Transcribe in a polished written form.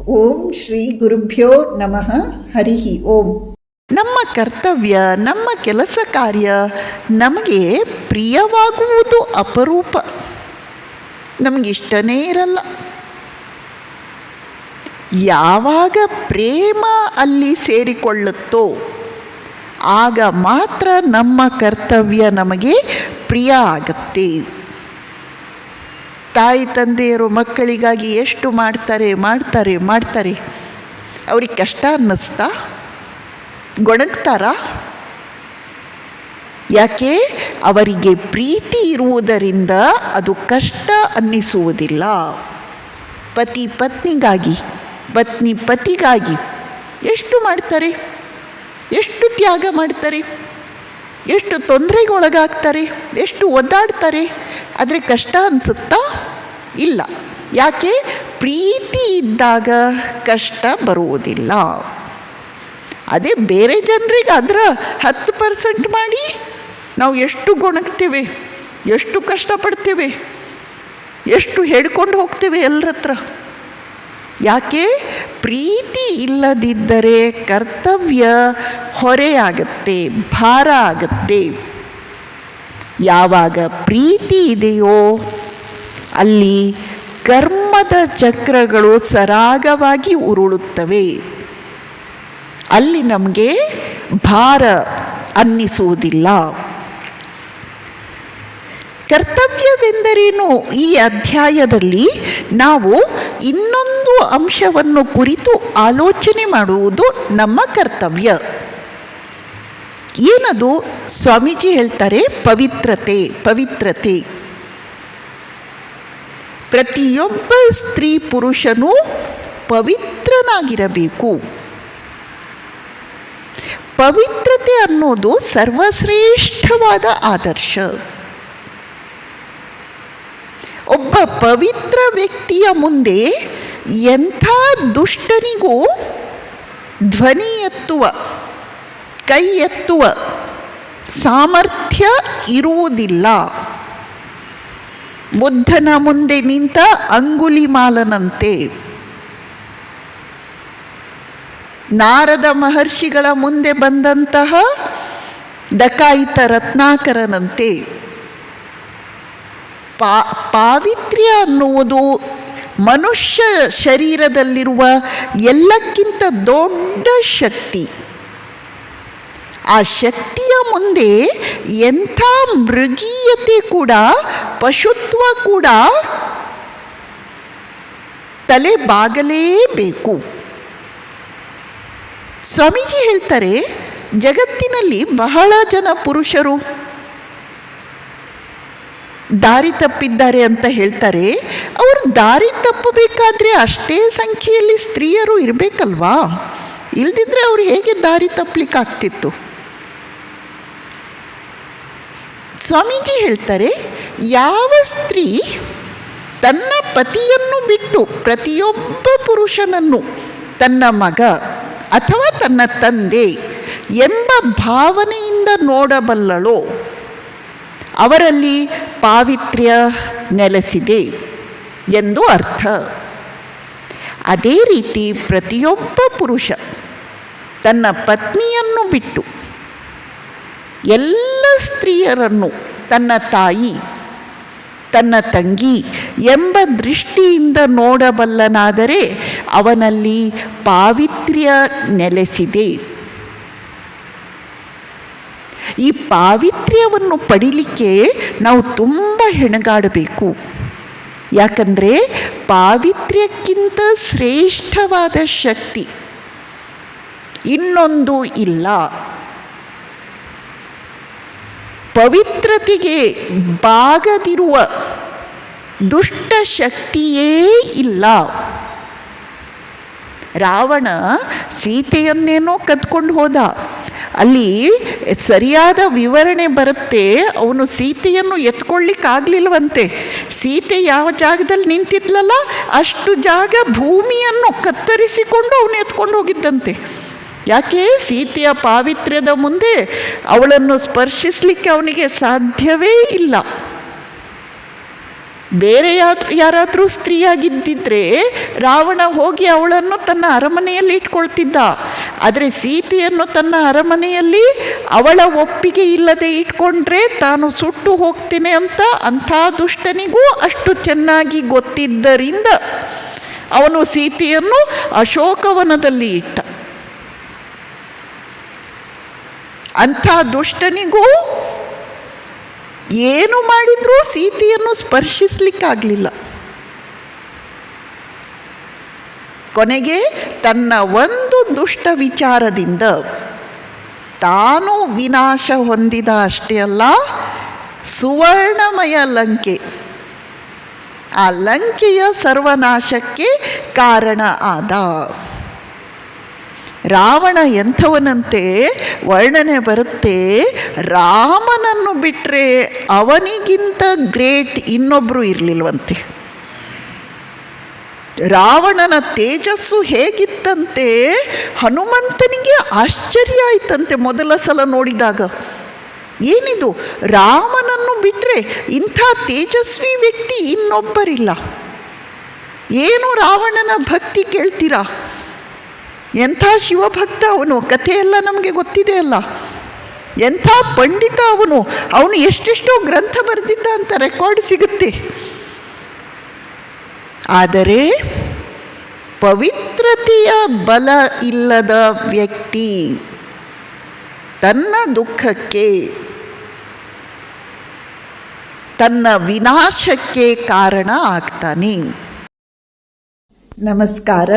ಓಂ ಶ್ರೀ ಗುರುಭ್ಯೋ ನಮಃ. ಹರಿ ಓಂ. ನಮ್ಮ ಕರ್ತವ್ಯ, ನಮ್ಮ ಕೆಲಸ ಕಾರ್ಯ ನಮಗೆ ಪ್ರಿಯವಾಗುವುದು ಅಪರೂಪ. ನಮಗಿಷ್ಟನೇ ಇರಲ್ಲ. ಯಾವಾಗ ಪ್ರೇಮ ಅಲ್ಲಿ ಸೇರಿಕೊಳ್ಳುತ್ತೋ ಆಗ ಮಾತ್ರ ನಮ್ಮ ಕರ್ತವ್ಯ ನಮಗೆ ಪ್ರಿಯ ಆಗತ್ತೆ. ತಾಯಿ ತಂದೆಯರು ಮಕ್ಕಳಿಗಾಗಿ ಎಷ್ಟು ಮಾಡ್ತಾರೆ. ಅವ್ರಿಗೆ ಕಷ್ಟ ಅನ್ನಿಸ್ತಾ? ಗೊಣಗ್ತಾರಾ? ಯಾಕೆ? ಅವರಿಗೆ ಪ್ರೀತಿ ಇರುವುದರಿಂದ ಅದು ಕಷ್ಟ ಅನ್ನಿಸುವುದಿಲ್ಲ. ಪತಿ ಪತ್ನಿಗಾಗಿ, ಪತ್ನಿ ಪತಿಗಾಗಿ ಎಷ್ಟು ಮಾಡ್ತಾರೆ, ಎಷ್ಟು ತ್ಯಾಗ ಮಾಡ್ತಾರೆ, ಎಷ್ಟು ತೊಂದರೆಗೊಳಗಾಗ್ತಾರೆ, ಎಷ್ಟು ಒದ್ದಾಡ್ತಾರೆ. ಆದರೆ ಕಷ್ಟ ಅನಿಸುತ್ತಾ? ಇಲ್ಲ. ಯಾಕೆ? ಪ್ರೀತಿ ಇದ್ದಾಗ ಕಷ್ಟ ಬರುವುದಿಲ್ಲ. ಅದೇ ಬೇರೆ ಜನರಿಗೆ ಅದರ 10% ಮಾಡಿ ನಾವು ಎಷ್ಟು ಗೊಣಗ್ತೇವೆ, ಎಷ್ಟು ಕಷ್ಟಪಡ್ತೇವೆ, ಎಷ್ಟು ಹೇಳ್ಕೊಂಡು ಹೋಗ್ತೇವೆ ಎಲ್ಲರ ಹತ್ರ. ಯಾಕೆ? ಪ್ರೀತಿ ಇಲ್ಲದಿದ್ದರೆ ಕರ್ತವ್ಯ ಹೊರೆಯಾಗತ್ತೆ, ಭಾರ ಆಗತ್ತೆ. ಯಾವಾಗ ಪ್ರೀತಿ ಇದೆಯೋ ಅಲ್ಲಿ ಕರ್ಮದ ಚಕ್ರಗಳು ಸರಾಗವಾಗಿ ಉರುಳುತ್ತವೆ. ಅಲ್ಲಿ ನಮಗೆ ಭಾರ ಅನ್ನಿಸುವುದಿಲ್ಲ. ಕರ್ತವ್ಯವೆಂದರೇನು? ಈ ಅಧ್ಯಾಯದಲ್ಲಿ ನಾವು ಇನ್ನೊಂದು ಅಂಶವನ್ನು ಕುರಿತು ಆಲೋಚನೆ ಮಾಡುವುದು ನಮ್ಮ ಕರ್ತವ್ಯ. ಏನದು? ಸ್ವಾಮೀಜಿ ಹೇಳ್ತಾರೆ, ಪವಿತ್ರತೆ. ಪ್ರತಿಯೊಬ್ಬ ಸ್ತ್ರೀ ಪುರುಷನು ಪವಿತ್ರನಾಗಿರಬೇಕು. ಪವಿತ್ರತೆ ಅನ್ನೋದು ಸರ್ವಶ್ರೇಷ್ಠವಾದ ಆದರ್ಶ. ಒಬ್ಬ ಪವಿತ್ರ ವ್ಯಕ್ತಿಯ ಮುಂದೆ ಎಂಥ ದುಷ್ಟನಿಗೂ ಧ್ವನಿ ಎತ್ತುವ, ಕೈ ಎತ್ತುವ ಸಾಮರ್ಥ್ಯ ಇರುವುದಿಲ್ಲ. ಬುದ್ಧನ ಮುಂದೆ ನಿಂತ ಅಂಗುಲಿಮಾಲನಂತೆ, ನಾರದ ಮಹರ್ಷಿಗಳ ಮುಂದೆ ಬಂದಂತಹ ಡಕಾಯಿತ ರತ್ನಾಕರನಂತೆ. ಪಾವಿತ್ರ್ಯ ಅನ್ನುವುದು ಮನುಷ್ಯ ಶರೀರದಲ್ಲಿರುವ ಎಲ್ಲಕ್ಕಿಂತ ದೊಡ್ಡ ಶಕ್ತಿ. ಆ ಶಕ್ತಿಯ ಮುಂದೆ ಎಂಥ ಮೃಗೀಯತೆ ಕೂಡ, ಪಶುತ್ವ ಕೂಡ ತಲೆ ಬಾಗಲೇಬೇಕು. ಸ್ವಾಮೀಜಿ ಹೇಳ್ತಾರೆ, ಜಗತ್ತಿನಲ್ಲಿ ಬಹಳ ಜನ ಪುರುಷರು ದಾರಿ ತಪ್ಪಿದ್ದಾರೆ ಅಂತ ಹೇಳ್ತಾರೆ. ಅವರು ದಾರಿ ತಪ್ಪಬೇಕಾದ್ರೆ ಅಷ್ಟೇ ಸಂಖ್ಯೆಯಲ್ಲಿ ಸ್ತ್ರೀಯರು ಇರಬೇಕಲ್ವಾ? ಇಲ್ದಿದ್ರೆ ಅವ್ರು ಹೇಗೆ ದಾರಿ ತಪ್ಪಲಿಕ್ಕಾಗ್ತಿತ್ತು? ಸ್ವಾಮೀಜಿ ಹೇಳ್ತಾರೆ, ಯಾವ ಸ್ತ್ರೀ ತನ್ನ ಪತಿಯನ್ನು ಬಿಟ್ಟು ಪ್ರತಿಯೊಬ್ಬ ಪುರುಷನನ್ನು ತನ್ನ ಮಗ ಅಥವಾ ತನ್ನ ತಂದೆ ಎಂಬ ಭಾವನೆಯಿಂದ ನೋಡಬಲ್ಲಳೋ ಅವರಲ್ಲಿ ಪಾವಿತ್ರ್ಯ ನೆಲೆಸಿದೆ ಎಂದು ಅರ್ಥ. ಅದೇ ರೀತಿ ಪ್ರತಿಯೊಬ್ಬ ಪುರುಷ ತನ್ನ ಪತ್ನಿಯನ್ನು ಬಿಟ್ಟು ಎಲ್ಲ ಸ್ತ್ರೀಯರನ್ನು ತನ್ನ ತಾಯಿ, ತನ್ನ ತಂಗಿ ಎಂಬ ದೃಷ್ಟಿಯಿಂದ ನೋಡಬಲ್ಲನಾದರೆ ಅವನಲ್ಲಿ ಪಾವಿತ್ರ್ಯ ನೆಲೆಸಿದೆ. ಈ ಪಾವಿತ್ರ್ಯವನ್ನು ಪಡಿಲಿಕ್ಕೆ ನಾವು ತುಂಬ ಹೆಣಗಾಡಬೇಕು. ಯಾಕಂದರೆ ಪಾವಿತ್ರ್ಯಕ್ಕಿಂತ ಶ್ರೇಷ್ಠವಾದ ಶಕ್ತಿ ಇನ್ನೊಂದು ಇಲ್ಲ. ಪವಿತ್ರತೆಗೆ ಬಾಗದಿರುವ ದುಷ್ಟ ಶಕ್ತಿಯೇ ಇಲ್ಲ. ರಾವಣ ಸೀತೆಯನ್ನೇನೋ ಕದ್ಕೊಂಡು ಹೋದ. ಅಲ್ಲಿ ಸರಿಯಾದ ವಿವರಣೆ ಬರುತ್ತೆ. ಅವನು ಸೀತೆಯನ್ನು ಎತ್ಕೊಳ್ಳಿಕ್ಕಾಗಲಿಲ್ಲವಂತೆ. ಸೀತೆ ಯಾವ ಜಾಗದಲ್ಲಿ ನಿಂತಿದ್ಲಲ್ಲ ಅಷ್ಟು ಜಾಗ ಭೂಮಿಯನ್ನು ಕತ್ತರಿಸಿಕೊಂಡು ಅವನು ಎತ್ಕೊಂಡು ಹೋಗಿದ್ದಂತೆ. ಯಾಕೆ? ಸೀತೆಯ ಪಾವಿತ್ರ್ಯದ ಮುಂದೆ ಅವಳನ್ನು ಸ್ಪರ್ಶಿಸಲಿಕ್ಕೆ ಅವನಿಗೆ ಸಾಧ್ಯವೇ ಇಲ್ಲ. ಬೇರೆ ಯಾರಾದರೂ ಸ್ತ್ರೀಯಾಗಿದ್ದಿದ್ರೆ ರಾವಣ ಹೋಗಿ ಅವಳನ್ನು ತನ್ನ ಅರಮನೆಯಲ್ಲಿ ಇಟ್ಕೊಳ್ತಿದ್ದ. ಆದರೆ ಸೀತೆಯನ್ನು ತನ್ನ ಅರಮನೆಯಲ್ಲಿ ಅವಳ ಒಪ್ಪಿಗೆ ಇಲ್ಲದೆ ಇಟ್ಕೊಂಡ್ರೆ ತಾನು ಸುಟ್ಟು ಹೋಗ್ತೇನೆ ಅಂತ ಅಂಥ ದುಷ್ಟನಿಗೂ ಅಷ್ಟು ಚೆನ್ನಾಗಿ ಗೊತ್ತಿದ್ದರಿಂದ ಅವನು ಸೀತೆಯನ್ನು ಅಶೋಕವನದಲ್ಲಿ ಇಟ್ಟ. ಅಂಥ ದುಷ್ಟನಿಗೂ ಏನು ಮಾಡಿದ್ರೂ ಸೀತೆಯನ್ನು ಸ್ಪರ್ಶಿಸಲಿಕ್ಕಾಗಲಿಲ್ಲ. ಕೊನೆಗೆ ತನ್ನ ಒಂದು ದುಷ್ಟ ವಿಚಾರದಿಂದ ತಾನು ವಿನಾಶ ಹೊಂದಿದ ಅಷ್ಟೇ ಅಲ್ಲ, ಸುವರ್ಣಮಯ ಲಂಕೆ, ಆ ಲಂಕೆಯ ಸರ್ವನಾಶಕ್ಕೆ ಕಾರಣ ಆದ. ರಾವಣ ಎಂಥವನಂತೆ ವರ್ಣನೆ ಬರುತ್ತೆ, ರಾಮನನ್ನು ಬಿಟ್ಟರೆ ಅವನಿಗಿಂತ ಗ್ರೇಟ್ ಇನ್ನೊಬ್ಬರು ಇರಲಿಲ್ವಂತೆ. ರಾವಣನ ತೇಜಸ್ಸು ಹೇಗಿತ್ತಂತೆ, ಹನುಮಂತನಿಗೆ ಆಶ್ಚರ್ಯ ಆಯ್ತಂತೆ ಮೊದಲ ಸಲ ನೋಡಿದಾಗ. ಏನಿದು, ರಾಮನನ್ನು ಬಿಟ್ಟರೆ ಇಂಥ ತೇಜಸ್ವಿ ವ್ಯಕ್ತಿ ಇನ್ನೊಬ್ಬರಿಲ್ಲ. ಏನು ರಾವಣನ ಭಕ್ತಿ ಕೇಳ್ತೀರಾ, ಎಂಥ ಶಿವಭಕ್ತ ಅವನು, ಕಥೆಯೆಲ್ಲ ನಮಗೆ ಗೊತ್ತಿದೆ ಅಲ್ಲ. ಎಂಥ ಪಂಡಿತ ಅವನು ಎಷ್ಟೆಷ್ಟೋ ಗ್ರಂಥ ಬರೆದಿದ್ದ ಅಂತ ರೆಕಾರ್ಡ್ ಸಿಗುತ್ತೆ. ಆದರೆ ಪವಿತ್ರತೆಯ ಬಲ ಇಲ್ಲದ ವ್ಯಕ್ತಿ ತನ್ನ ದುಃಖಕ್ಕೆ, ತನ್ನ ವಿನಾಶಕ್ಕೆ ಕಾರಣ ಆಗ್ತಾನೆ. ನಮಸ್ಕಾರ.